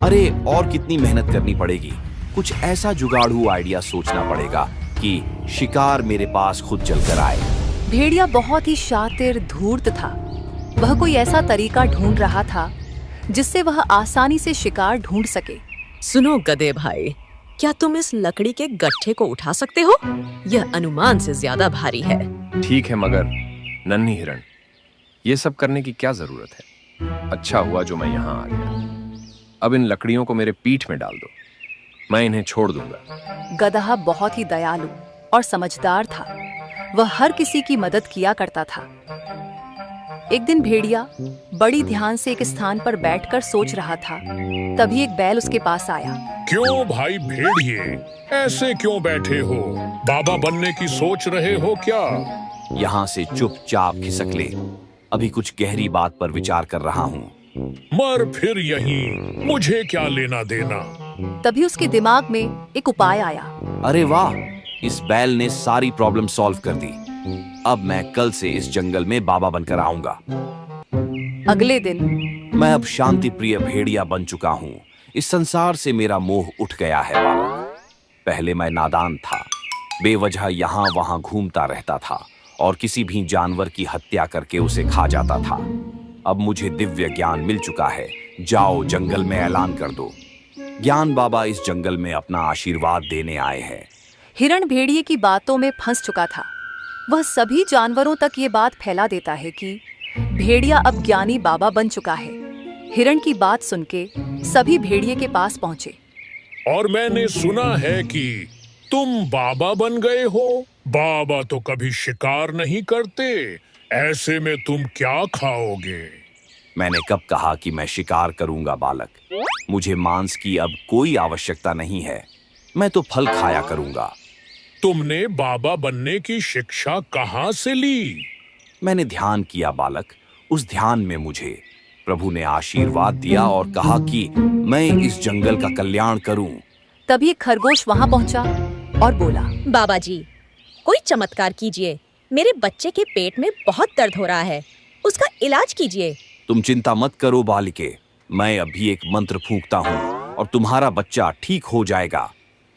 अरे और कितनी मेहनत करनी पड़ेगी। कुछ ऐसा जुगाड़ू आइडिया सोचना पड़ेगा कि शिकार मेरे पास खुद चलकर आए। भेड़िया बहुत ही शातिर धूर्त था। वह कोई ऐसा तरीका ढूंढ रहा था जिससे वह आसानी से शिकार ढूंढ सके। सुनो गधे भाई, क्या तुम इस लकड़ी के गट्ठे को उठा सकते हो? यह अनुमान से ज्यादा भारी है। ठीक है मगर नन्ही हिरण, ये सब करने की क्या जरूरत है? अच्छा हुआ जो मैं यहाँ आ गया। अब इन लकड़ियों को मेरे पीठ में डाल दो, मैं इन्हें छोड़ दूंगा। गदहा बहुत ही दयालु और समझदार था। वह हर किसी की मदद किया करता था। एक दिन भेड़िया बड़ी ध्यान से एक स्थान पर बैठकर सोच रहा था। तभी एक बैल उसके पास आया। क्यों भाई भेड़िए, ऐसे क्यों बैठे हो? बाबा बनने की सोच रहे हो क्या? यहाँ से चुपचाप खिसक ले, अभी कुछ गहरी बात पर विचार कर रहा हूँ। मर फिर यहीं, मुझे क्या लेना देना। तभी उसके दिमाग में एक उपाय आया। अरे वाह, इस बैल ने सारी प्रॉब्लम सॉल्व कर दी। अब मैं कल से इस जंगल में बाबा बनकर आऊंगा। अगले दिन मैं अब शांति प्रिय भेड़िया बन चुका हूँ। इस संसार से मेरा मोह उठ गया है बालक। पहले मैं नादान था, बेवजह यहाँ वहां घूमता रहता था और किसी भी जानवर की हत्या करके उसे खा जाता था। अब मुझे दिव्य ज्ञान मिल चुका है। जाओ जंगल में ऐलान कर दो, ज्ञान बाबा इस जंगल में अपना आशीर्वाद देने आए हैं। हिरण भेड़िए की बातों में फंस चुका था। वह सभी जानवरों तक ये बात फैला देता है कि भेड़िया अब ज्ञानी बाबा बन चुका है। हिरण की बात सुन के सभी भेड़िए के पास पहुंचे। और मैंने सुना है कि तुम बाबा बन गए हो। बाबा तो कभी शिकार नहीं करते, ऐसे में तुम क्या खाओगे? मैंने कब कहा कि मैं शिकार करूंगा बालक? मुझे मांस की अब कोई आवश्यकता नहीं है। मैं तो फल खाया करूंगा। तुमने बाबा बनने की शिक्षा कहाँ से ली? मैंने ध्यान किया बालक। उस ध्यान में मुझे प्रभु ने आशीर्वाद दिया और कहा कि मैं इस जंगल का कल्याण करूं। तभी एक खरगोश वहां पहुंचा और बोला, बाबा जी, कोई चमत्कार कीजिए। मेरे बच्चे के पेट में बहुत दर्द हो रहा है, उसका इलाज कीजिए। तुम चिंता मत करो बालिके, मैं अभी एक मंत्र फूंकता हूँ और तुम्हारा बच्चा ठीक हो जाएगा।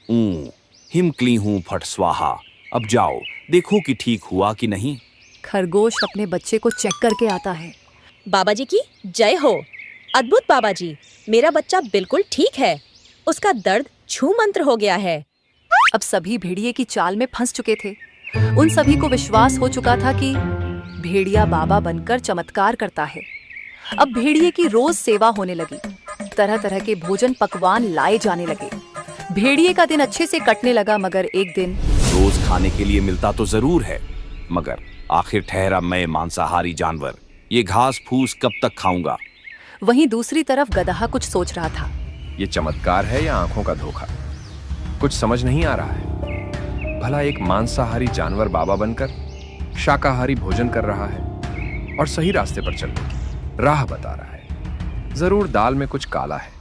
हिम क्ली हूँ फट स्वाहा। अब जाओ देखो कि ठीक हुआ कि नहीं। खरगोश अपने बच्चे को चेक करके आता है। बाबा जी की जय हो। अद्भुत बाबा जी, मेरा बच्चा बिल्कुल ठीक है, उसका दर्द छू मंत्र हो गया है। अब सभी भेड़िए की चाल में फंस चुके थे। उन सभी को विश्वास हो चुका था कि भेड़िया बाबा बनकर चमत्कार करता है। अब भेड़िए की रोज सेवा होने लगी। तरह तरह के भोजन पकवान लाए जाने लगे। भेड़िए का दिन अच्छे से कटने लगा। मगर एक दिन रोज खाने के लिए मिलता तो जरूर है, मगर आखिर ठहरा मैं मांसाहारी जानवर, ये घास फूस कब तक खाऊंगा? वहीं दूसरी तरफ गदहा कुछ सोच रहा था। ये चमत्कार है या आंखों का धोखा? कुछ समझ नहीं आ रहा है। भला एक मांसाहारी जानवर बाबा बनकर शाकाहारी भोजन कर रहा है और सही रास्ते पर चलने की राह बता रहा है। जरूर दाल में कुछ काला है।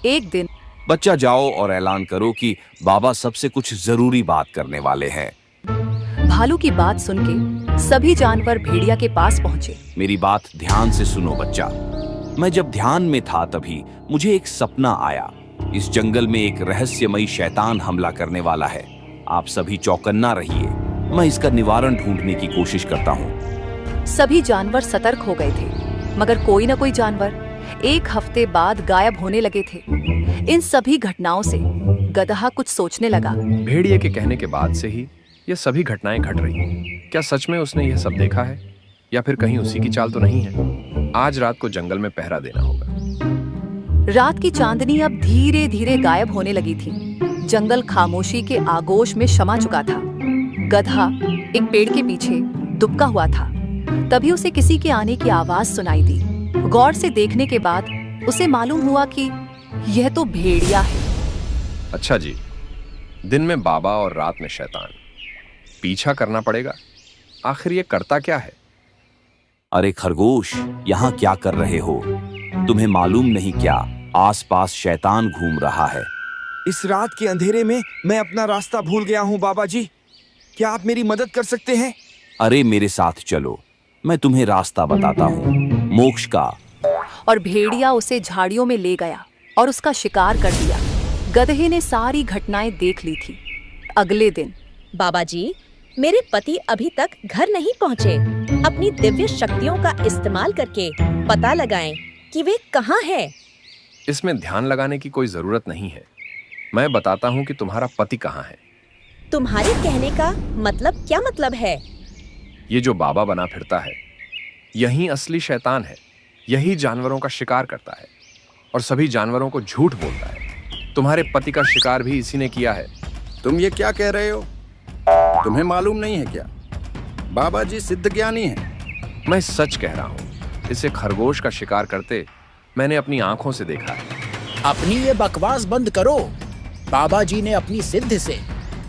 एक दिन बच्चा जाओ और ऐलान करो कि बाबा सबसे कुछ जरूरी बात करने वाले हैं। भालू की बात सुन के सभी जानवर भेड़िया के पास पहुंचे। मेरी बात ध्यान से सुनो बच्चा। मैं जब ध्यान में था तभी मुझे एक सपना आया। इस जंगल में एक रहस्यमयी शैतान हमला करने वाला है। आप सभी चौकन्ना रहिए, मैं इसका निवारण ढूंढने की कोशिश करता हूँ। सभी जानवर सतर्क हो गए थे, मगर कोई न कोई जानवर एक हफ्ते बाद गायब होने लगे थे। इन सभी घटनाओं से गदहा कुछ सोचने लगा। भेड़िए के कहने के बाद से ही ये सभी घटनाएं घट रही हैं। क्या सच में उसने यह सब देखा है या फिर कहीं उसी की चाल तो नहीं है? आज रात को जंगल में पहरा देना होगा। रात की चांदनी अब धीरे धीरे गायब होने लगी थी। जंगल खामोशी के आगोश में शमा चुका था। गधा एक पेड़ के पीछे दुबका हुआ था। तभी उसे किसी के आने की आवाज सुनाई दी। गौर से देखने के बाद उसे मालूम हुआ कि यह तो भेड़िया है। अच्छा जी, दिन में बाबा और रात में शैतान। पीछा करना पड़ेगा। आखिर ये करता क्या है? अरे खरगोश, यहाँ क्या कर रहे हो? तुम्हें मालूम नहीं क्या आसपास शैतान घूम रहा है? इस रात के अंधेरे में मैं अपना रास्ता भूल गया हूँ बाबा जी, क्या आप मेरी मदद कर सकते हैं? अरे मेरे साथ चलो, मैं तुम्हें रास्ता बताता हूँ, मोक्ष का। और भेड़िया उसे झाड़ियों में ले गया। और उसका शिकार कर दिया। गधे ने सारी घटनाएं देख ली थी। अगले दिन बाबा जी, मेरे पति अभी तक घर नहीं पहुँचे। अपनी दिव्य शक्तियों का इस्तेमाल करके पता लगाएं कि वे कहाँ हैं। इसमें ध्यान लगाने की कोई जरूरत नहीं है। मैं बताता हूँ कि तुम्हारा पति कहाँ है। तुम्हारे कहने का मतलब क्या मतलब है? ये जो बाबा बना फिरता है, यही असली शैतान है। यही जानवरों का शिकार करता है और सभी जानवरों को झूठ बोलता है। तुम्हारे पति का शिकार भी इसी ने किया है। तुम ये क्या कह रहे हो? तुम्हें मालूम नहीं है क्या? बाबा जी सिद्ध ज्ञानी हैं। मैं सच कह रहा हूँ। इसे खरगोश का शिकार करते मैंने अपनी आंखों से देखा है। अपनी ये बकवास बंद करो। बाबा जी ने अपनी सिद्ध से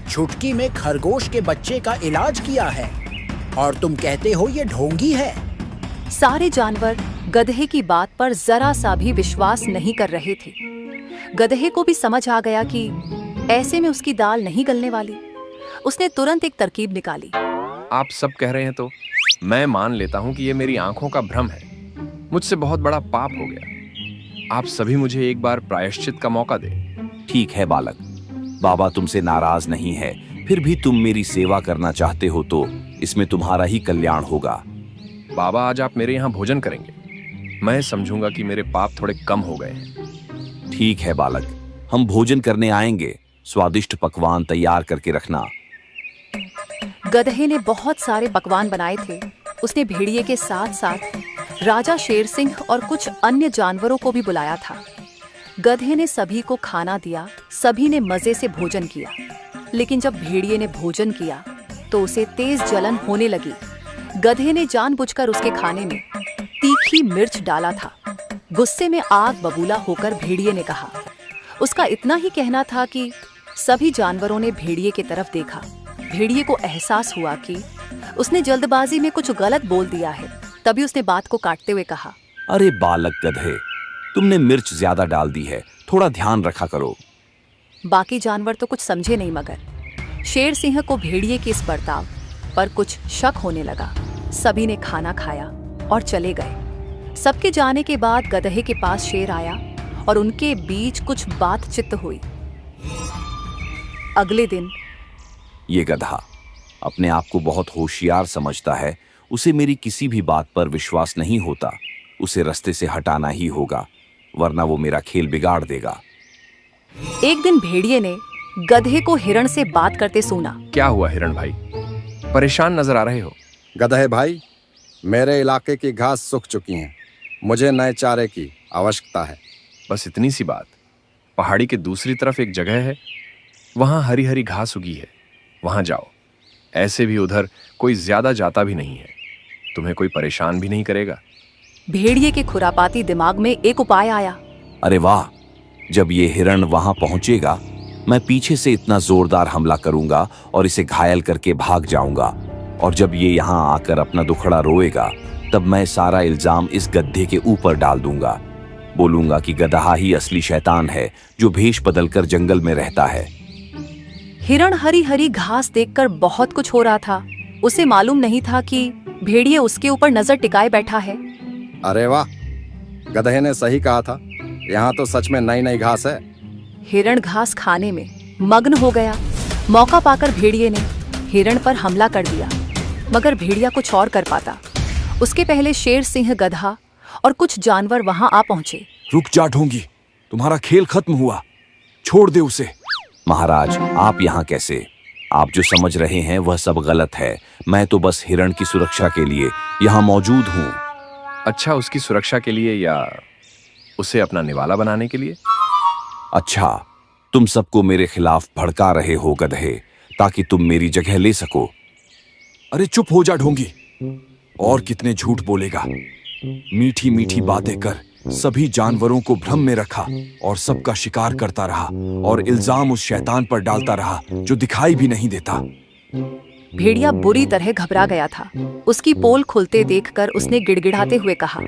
चुटकी में खरगोश के बच्चे का इलाज किया है और तुम कहते हो ये ढोंगी है। सारे जानवर गधे की बात पर जरा सा भी विश्वास नहीं कर रहे थे। गधे को भी समझ आ गया कि ऐसे में उसकी दाल नहीं गलने वाली। उसने तुरंत एक तरकीब निकाली। आप सब कह रहे हैं तो मैं मान लेता हूँ कि ये मेरी आंखों का भ्रम है। मुझसे बहुत बड़ा पाप हो गया। आप सभी मुझे एक बार प्रायश्चित का मौका दें। ठीक है बालक, बाबा तुमसे नाराज नहीं है। फिर भी तुम मेरी सेवा करना चाहते हो तो इसमें तुम्हारा ही कल्याण होगा। बाबा, आज आप मेरे यहाँ भोजन करेंगे। मैं समझूंगा कि मेरे पाप थोड़े कम हो गए हैं। ठीक है बालक, हम भोजन करने आएंगे। स्वादिष्ट पकवान तैयार करके रखना। गधे ने बहुत सारे पकवान बनाए थे। उसने भेड़िए के साथ साथ राजा शेर सिंह और कुछ अन्य जानवरों को भी बुलाया था। गधे ने सभी को खाना दिया। सभी ने मजे से भोजन किया। लेकिन जब भेड़िए ने भोजन किया तो उसे तेज जलन होने लगी। गधे ने जानबूझकर उसके खाने में तीखी मिर्च डाला था। गुस्से में आग बबूला होकर भेड़िए ने कहा। उसका इतना ही कहना था कि सभी जानवरों ने भेड़िए की तरफ देखा। भेड़िए को एहसास हुआ कि उसने जल्दबाजी में कुछ गलत बोल दिया है। तभी उसने बात को काटते हुए कहा, अरे बालक गधे, तुमने मिर्च ज्यादा डाल दी है। थोड़ा ध्यान रखा करो। बाकी जानवर तो कुछ समझे नहीं, मगर शेर सिंह को भेड़िए के इस बर्ताव पर कुछ शक होने लगा। सभी ने खाना खाया और चले गए। सबके जाने के बाद गधे के पास शेर आया और उनके बीच कुछ बातचीत हुई। अगले दिन ये गधा अपने आप को बहुत होशियार समझता है। उसे मेरी किसी भी बात पर विश्वास नहीं होता। उसे रास्ते से हटाना ही होगा, वरना वो मेरा खेल बिगाड़ देगा। एक दिन भेड़िए ने गधे को हिरण से बात करते सुना। क्या हुआ हिरण भाई, परेशान नजर आ रहे हो? गधे भाई, मेरे इलाके की घास सूख चुकी है। मुझे नए चारे की आवश्यकता है। बस इतनी सी बात। पहाड़ी के दूसरी तरफ एक जगह है, वहां हरी हरी घास उगी है। वहां जाओ। ऐसे भी उधर कोई ज्यादा जाता भी नहीं है। तुम्हें कोई परेशान भी नहीं करेगा। भेड़िए के खुरापाती दिमाग में एक उपाय आया। अरे वाह, जब ये हिरण वहां पहुंचेगा, मैं पीछे से इतना जोरदार हमला करूंगा और इसे घायल करके भाग जाऊंगा। और जब ये यहाँ आकर अपना दुखड़ा रोएगा, तब मैं सारा इल्जाम इस गधे के ऊपर डाल दूंगा। बोलूंगा कि गधा ही असली शैतान है जो भेष बदलकर जंगल में रहता है। हिरण हरी हरी घास देखकर बहुत कुछ हो रहा था। उसे मालूम नहीं था कि भेड़िए उसके ऊपर नजर टिकाए बैठा है। अरे वाह, गधे ने सही कहा था। यहाँ तो सच में नई नई घास है। हिरण घास खाने में मग्न हो गया। मौका पाकर भेड़िए ने हिरण पर हमला कर दिया, मगर भेड़िया कुछ और कर पाता। उसके पहले शेर सिंह, गधा और कुछ जानवर वहां आ पहुंचे। रुक जा ढोंगी, तुम्हारा खेल खत्म हुआ। छोड़ दे उसे। महाराज, आप यहाँ कैसे? आप जो समझ रहे हैं वह सब गलत है। मैं तो बस हिरण की सुरक्षा के लिए यहाँ मौजूद हूँ। अच्छा, उसकी सुरक्षा के लिए या उसे अपना निवाला बनाने के लिए? अच्छा, तुम सबको मेरे खिलाफ भड़का रहे हो गधे, ताकि तुम मेरी जगह ले सको। अरे चुप हो जा ढोंगी। और कितने झूठ बोलेगा। मीठी मीठी बातें कर सभी जानवरों को भ्रम में रखा और सबका शिकार करता रहा और इल्जाम उस शैतान पर डालता रहा जो दिखाई भी नहीं देता। भेड़िया बुरी तरह घबरा गया था। उसकी पोल खुलते देखकर उसने गिड़गिड़ाते हुए कहा,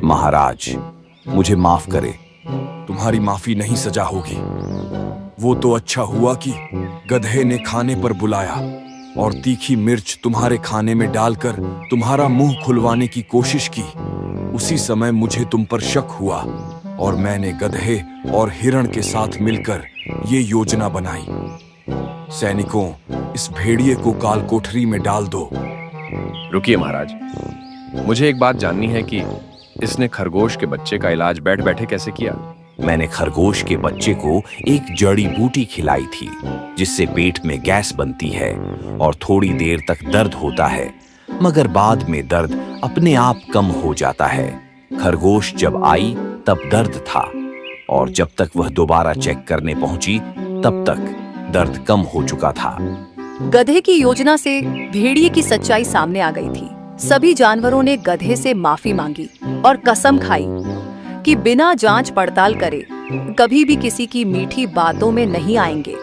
महाराज, मुझे माफ करे। तुम्हारी माफी नहीं सजा होगी। वो तो अच्छा हुआ कि गधे ने खाने पर बुलाया और तीखी मिर्च तुम्हारे खाने में डालकर तुम्हारा मुंह खुलवाने की कोशिश की। उसी समय मुझे तुम पर शक हुआ और मैंने गधे और हिरण के साथ मिलकर ये योजना बनाई। सैनिकों, इस भेड़िए को काल कोठरी में डाल दो। रुकिए महाराज, मुझे एक बात जाननी है कि इसने खरगोश के बच्चे का इलाज बैठ बैठे कैसे किया? मैंने खरगोश के बच्चे को एक जड़ी बूटी खिलाई थी जिससे पेट में गैस बनती है और थोड़ी देर तक दर्द होता है, मगर बाद में दर्द अपने आप कम हो जाता है। खरगोश जब आई तब दर्द था और जब तक वह दोबारा चेक करने पहुंची तब तक दर्द कम हो चुका था। गधे की योजना से भेड़िए की सच्चाई सामने आ गई थी। सभी जानवरों ने गधे से माफी मांगी और कसम खाई कि बिना जांच पड़ताल करे कभी भी किसी की मीठी बातों में नहीं आएंगे।